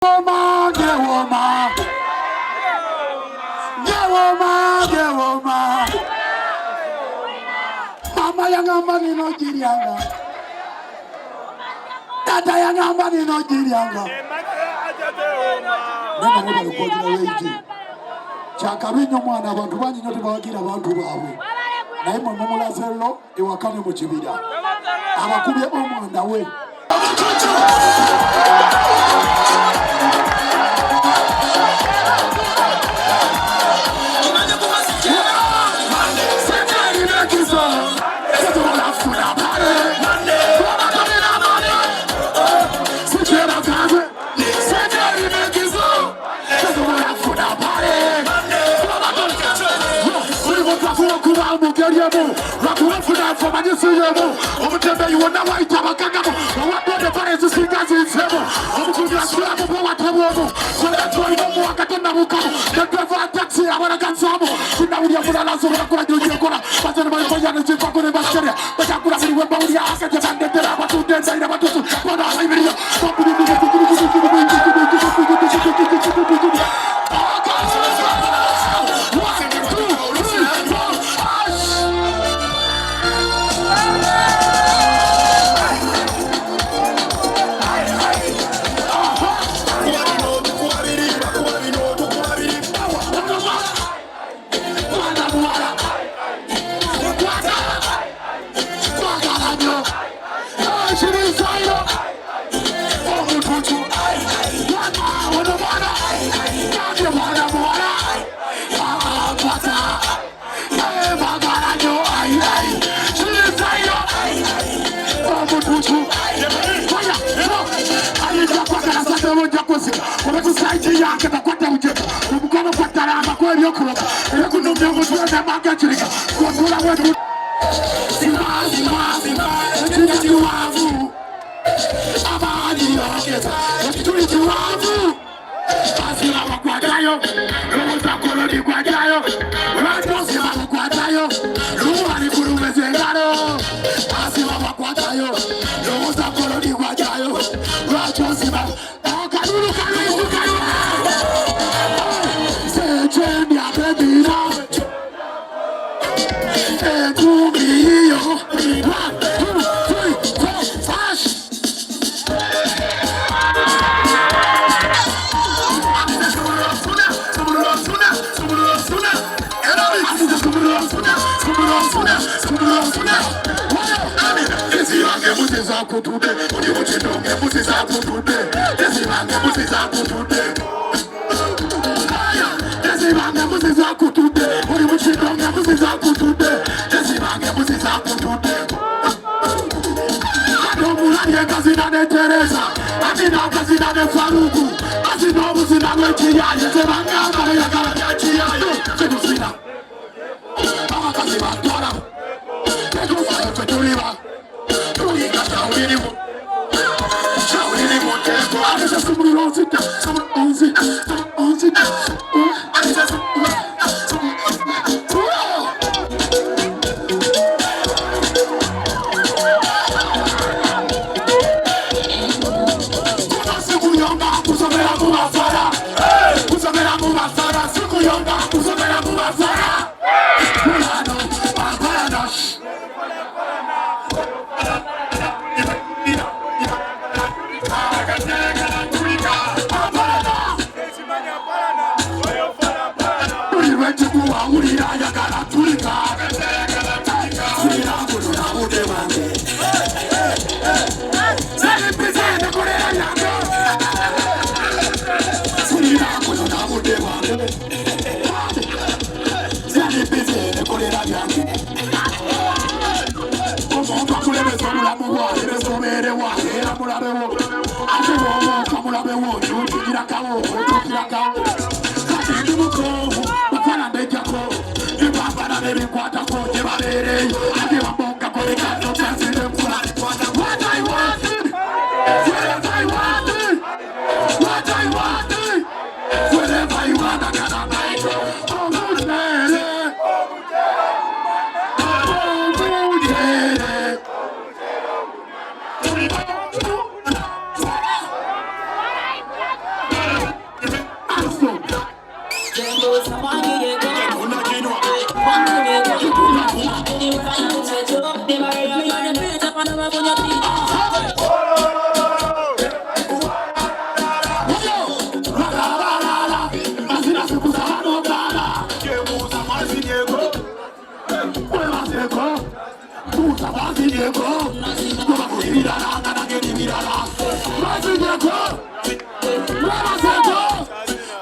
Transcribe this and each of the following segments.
Woman, get woman. Get woman, get woman. Mama yangamba ni no jirianga. Tata yangamba ni no jirianga. Nenda ngoba lukwajira weiti. Chakabinyo mwana abantu banyi nyote bawagira abantu bawe. Naye mumulazello ewakane mu kibira. Abakubye omwanda we. Mazigeko, Ibirala, Ibirala, Mazigeko, Mazigeko,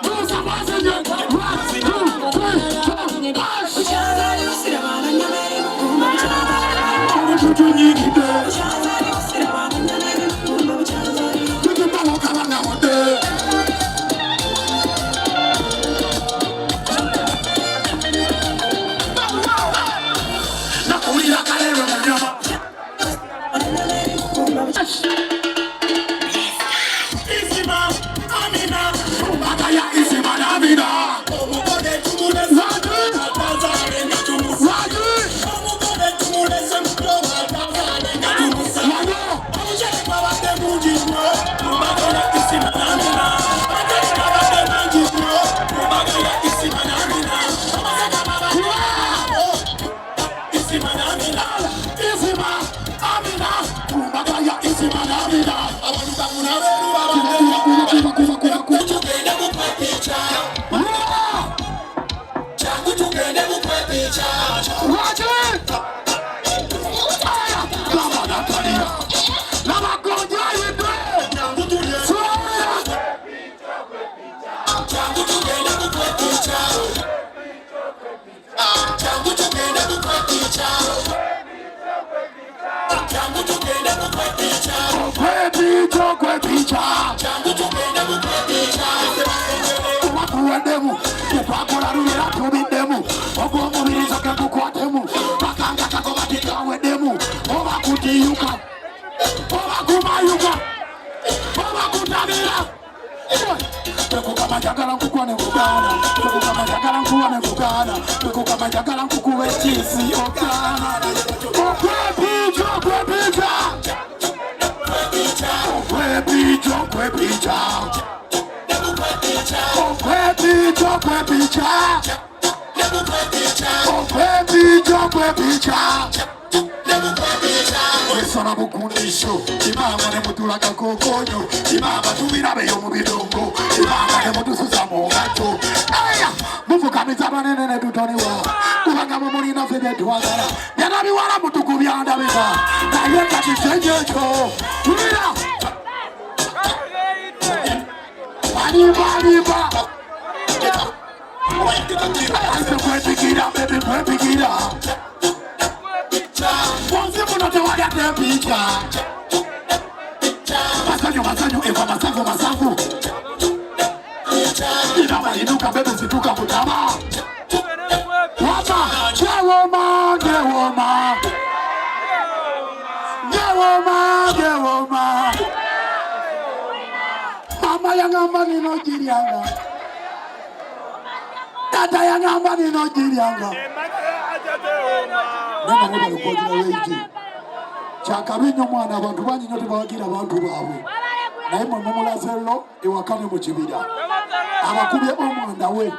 Musa Mazigeko, 1, 2, 3, Chakabinyo mwana abantu banyi nyote bawagira abantu bawe. Naye mumulazello ewakane mu kibira. Abakubye omwanda we.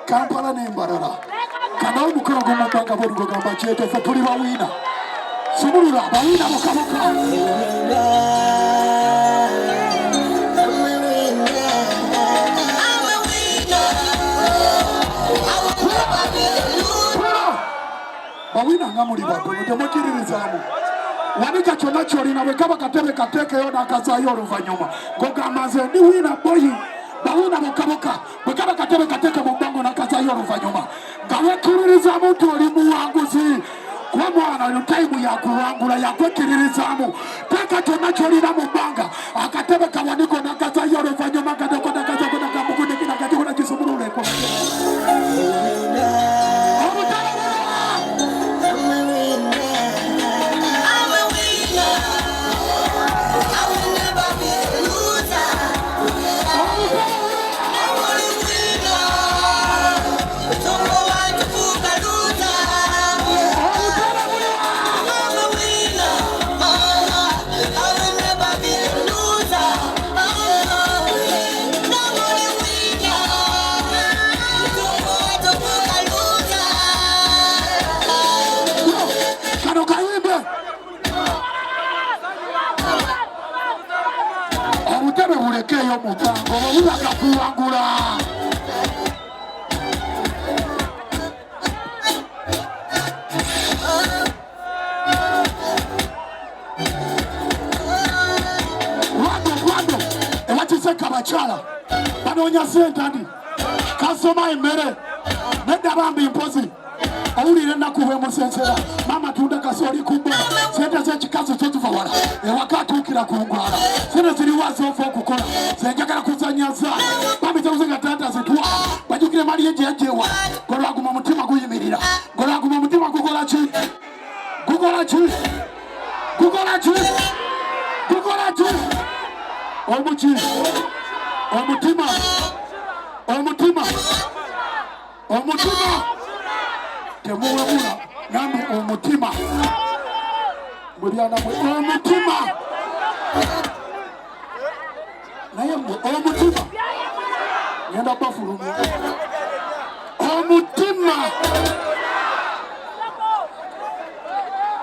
Kampala n'embarara. Kana omukolo gw'omubanga bw'oli gwegamba kyete ffe tuli bawiina. Sumulula bawiina mukamuka. Bawiina nga muli batono temukiririzaamu. Wanika kyonna kyolina bwe kaba katebe kateekeyo n'akazaayo oluvannyuma ng'ogamba nze ndi wiina boyi bawiina mukamuka bwe kaba katebe kateeke mu bbango n'akazaayo oluvannyuma nga wekkiririzaamu nti oli muwanguzi kuba mwana yo tayimu yakuwangula yakwekiririzaamu teeka kyonna kyolina mu bbanga akatebe kawaniko n'akazaayo oluvannyuma kisumululeko seka bachala banoonya sente ndi kasoma emmere nedda bambi mpozi awulire ennaku bwemusensera mama tunda kasooli kubbo sente z'ekikazi kyeziva wala ewaka atuukira ku ngwala sente ziriwaza ova okukola zenjagala kuzanyaza bambi zeuzenga tata zitwa bajukire maliye gyejewa golwaguma omutima guyimirira golwaguma omutima gukola ki gukola ki gukola ki gukola ki omuki omutima omutima omutima temuwemula namwe omutima mulyana mwe omutima naye mwe omutima ngenda bafulumya omutima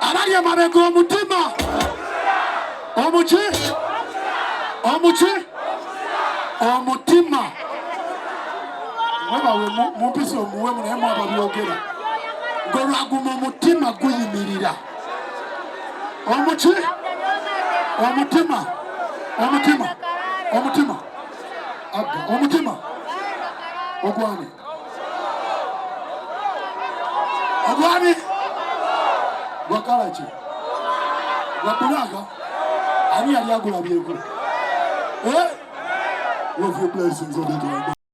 abali emabega omutima omuki omuki omutima mwebawe mumpisa omuwemu naye mwaba byogera ngolwaguma omutima guyimirira omuki omutima omutima omutima aga omutima ogwani ogwani gwakalaki gwabulaga ani yali agulabyeko with your blessings on the